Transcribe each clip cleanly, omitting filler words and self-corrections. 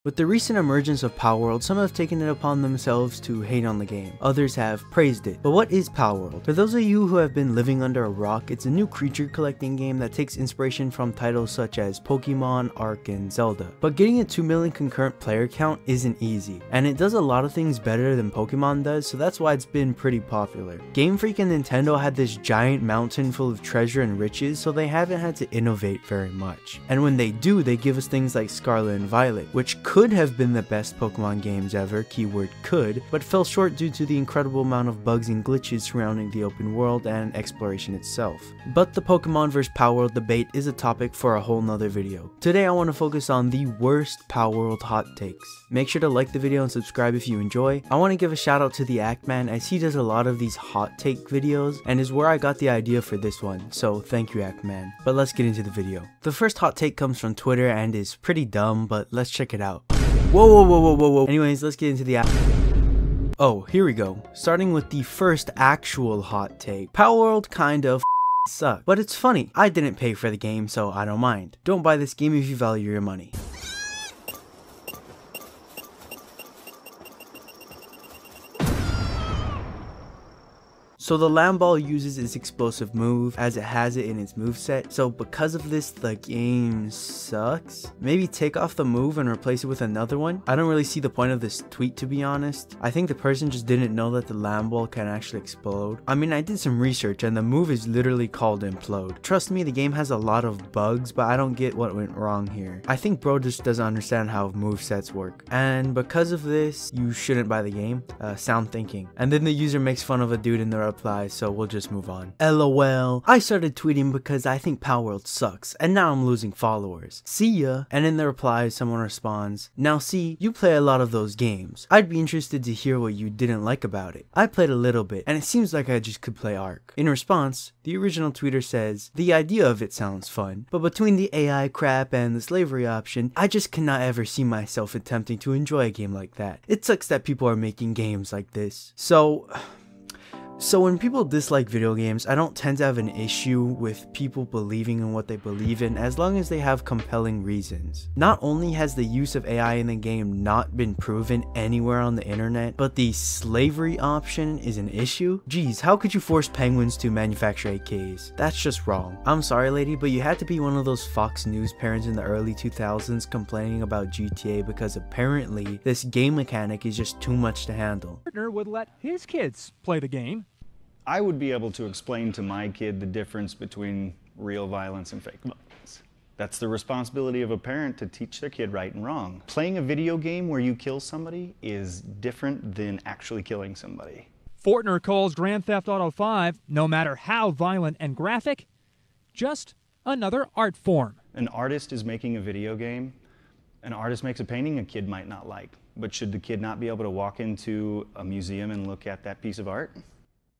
With the recent emergence of Palworld, some have taken it upon themselves to hate on the game. Others have praised it. But what is Palworld? For those of you who have been living under a rock, it's a new creature collecting game that takes inspiration from titles such as Pokemon, Ark, and Zelda. But getting a 2 million concurrent player count isn't easy, and it does a lot of things better than Pokemon does, so that's why it's been pretty popular. Game Freak and Nintendo had this giant mountain full of treasure and riches, so they haven't had to innovate very much. And when they do, they give us things like Scarlet and Violet, which could have been the best Pokemon games ever, keyword could, but fell short due to the incredible amount of bugs and glitches surrounding the open world and exploration itself. But the Pokemon vs Palworld debate is a topic for a whole nother video. Today I want to focus on the worst Palworld hot takes. Make sure to like the video and subscribe if you enjoy. I want to give a shout out to the Ackman, as he does a lot of these hot take videos and is where I got the idea for this one, so thank you Ackman. But let's get into the video. The first hot take comes from Twitter and is pretty dumb, but let's check it out. Whoa. Anyways, let's get into the Oh, here we go. Starting with the first actual hot take. Palworld kind of suck. But it's funny, I didn't pay for the game, so I don't mind. Don't buy this game if you value your money. So the Lamball uses its explosive move as it has it in its moveset, so because of this the game sucks? Maybe take off the move and replace it with another one? I don't really see the point of this tweet, to be honest. I think the person just didn't know that the Lamball can actually explode. I mean, I did some research and the move is literally called Implode. Trust me, the game has a lot of bugs, but I don't get what went wrong here. I think bro just doesn't understand how movesets work. And because of this, you shouldn't buy the game. Sound thinking. And then the user makes fun of a dude in the reply, so we'll just move on. LOL. I started tweeting because I think Palworld sucks, and now I'm losing followers. See ya. And in the reply, someone responds, now see, you play a lot of those games. I'd be interested to hear what you didn't like about it. I played a little bit, and it seems like I just could play Ark. In response, the original tweeter says, the idea of it sounds fun, but between the AI crap and the slavery option, I just cannot ever see myself attempting to enjoy a game like that. It sucks that people are making games like this. So when people dislike video games, I don't tend to have an issue with people believing in what they believe in as long as they have compelling reasons. Not only has the use of AI in the game not been proven anywhere on the internet, but the slavery option is an issue? Geez, how could you force penguins to manufacture AKs? That's just wrong. I'm sorry lady, but you had to be one of those Fox News parents in the early 2000s complaining about GTA because apparently this game mechanic is just too much to handle. Partner would let his kids play the game. I would be able to explain to my kid the difference between real violence and fake violence. That's the responsibility of a parent to teach their kid right and wrong. Playing a video game where you kill somebody is different than actually killing somebody. Fortner calls Grand Theft Auto 5, no matter how violent and graphic, just another art form. An artist is making a video game. An artist makes a painting a kid might not like. But should the kid not be able to walk into a museum and look at that piece of art?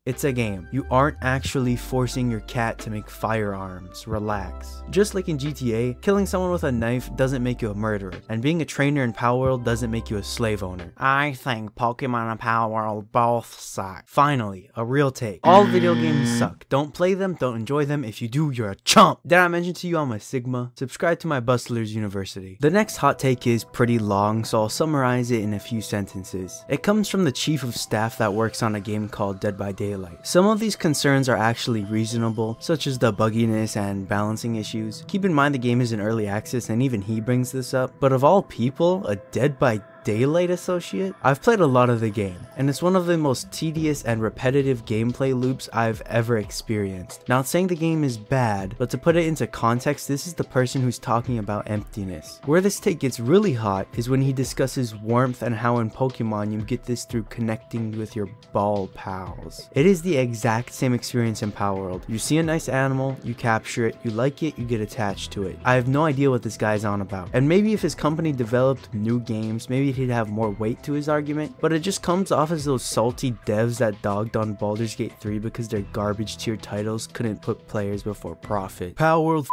It's a game. You aren't actually forcing your cat to make firearms. Relax. Just like in GTA, killing someone with a knife doesn't make you a murderer, and being a trainer in Palworld doesn't make you a slave owner. I think Pokemon and Palworld both suck. Finally, a real take. All video games suck. Don't play them, don't enjoy them. If you do, you're a chump. Did I mention to you I'm a Sigma? Subscribe to my Bustlers University. The next hot take is pretty long, so I'll summarize it in a few sentences. It comes from the chief of staff that works on a game called Dead by Daylight. Some of these concerns are actually reasonable, such as the bugginess and balancing issues. Keep in mind the game is in early access and even he brings this up, but of all people, a Dead by Daylight associate? I've played a lot of the game, and it's one of the most tedious and repetitive gameplay loops I've ever experienced. Not saying the game is bad, but to put it into context, this is the person who's talking about emptiness. Where this take gets really hot is when he discusses warmth and how in Pokemon you get this through connecting with your ball pals. It is the exact same experience in Palworld. You see a nice animal, you capture it, you like it, you get attached to it. I have no idea what this guy's on about. And maybe if his company developed new games, maybe he'd have more weight to his argument, but it just comes off as those salty devs that dogged on Baldur's Gate 3 because their garbage tier titles couldn't put players before profit. Palworld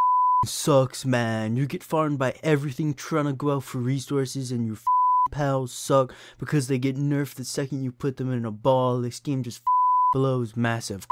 sucks, man. You get farmed by everything trying to go out for resources, and your pals suck because they get nerfed the second you put them in a ball. This game just blows massive.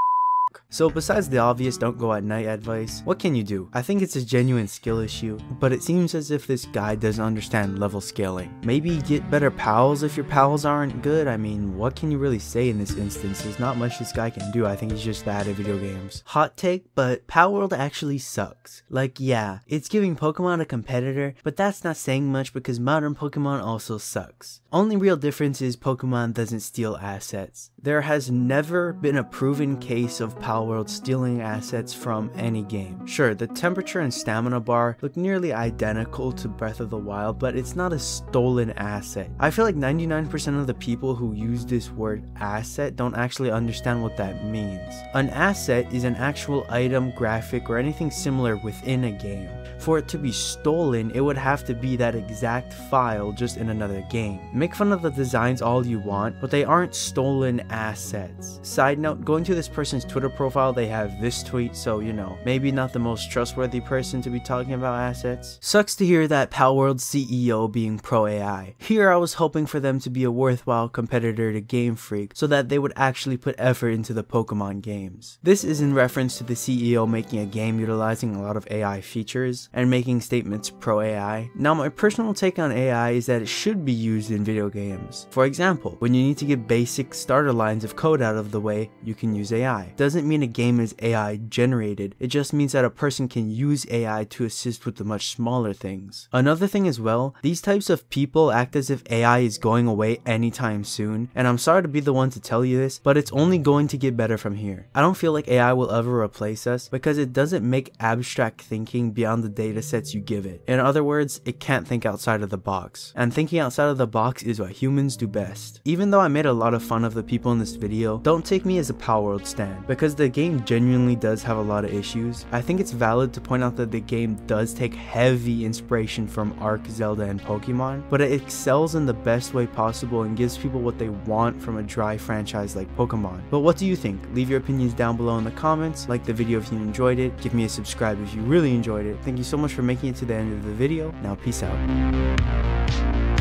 walk. So besides the obvious don't go at night advice, what can you do? I think it's a genuine skill issue, but it seems as if this guy doesn't understand level scaling. Maybe get better pals if your pals aren't good. I mean, what can you really say in this instance? There's not much this guy can do. I think he's just bad at video games. Hot take, but Palworld actually sucks. Like, yeah, it's giving Pokemon a competitor, but that's not saying much because modern Pokemon also sucks. Only real difference is Pokemon doesn't steal assets. There has never been a proven case of Palworld stealing assets from any game. Sure, the temperature and stamina bar look nearly identical to Breath of the Wild, but it's not a stolen asset. I feel like 99% of the people who use this word asset don't actually understand what that means. An asset is an actual item, graphic, or anything similar within a game. For it to be stolen, it would have to be that exact file just in another game. Make fun of the designs all you want, but they aren't stolen assets. Side note, going to this person's Twitter profile, they have this tweet, so you know, maybe not the most trustworthy person to be talking about assets. Sucks to hear that Palworld's CEO being pro AI. Here I was hoping for them to be a worthwhile competitor to Game Freak so that they would actually put effort into the Pokemon games. This is in reference to the CEO making a game utilizing a lot of AI features and making statements pro AI. Now my personal take on AI is that it should be used in video games. For example, when you need to get basic starter lines of code out of the way, you can use AI. Doesn't mean a game is AI generated, it just means that a person can use AI to assist with the much smaller things. Another thing as well, these types of people act as if AI is going away anytime soon, and I'm sorry to be the one to tell you this, but it's only going to get better from here. I don't feel like AI will ever replace us because it doesn't make abstract thinking beyond the data sets you give it. In other words, it can't think outside of the box. And thinking outside of the box is what humans do best. Even though I made a lot of fun of the people in this video, don't take me as a Palworld stan, because the game genuinely does have a lot of issues. I think it's valid to point out that the game does take heavy inspiration from Ark, Zelda, and Pokemon, but it excels in the best way possible and gives people what they want from a dry franchise like Pokemon. But what do you think? Leave your opinions down below in the comments, like the video if you enjoyed it, give me a subscribe if you really enjoyed it. Thank you so much for making it to the end of the video. Now peace out.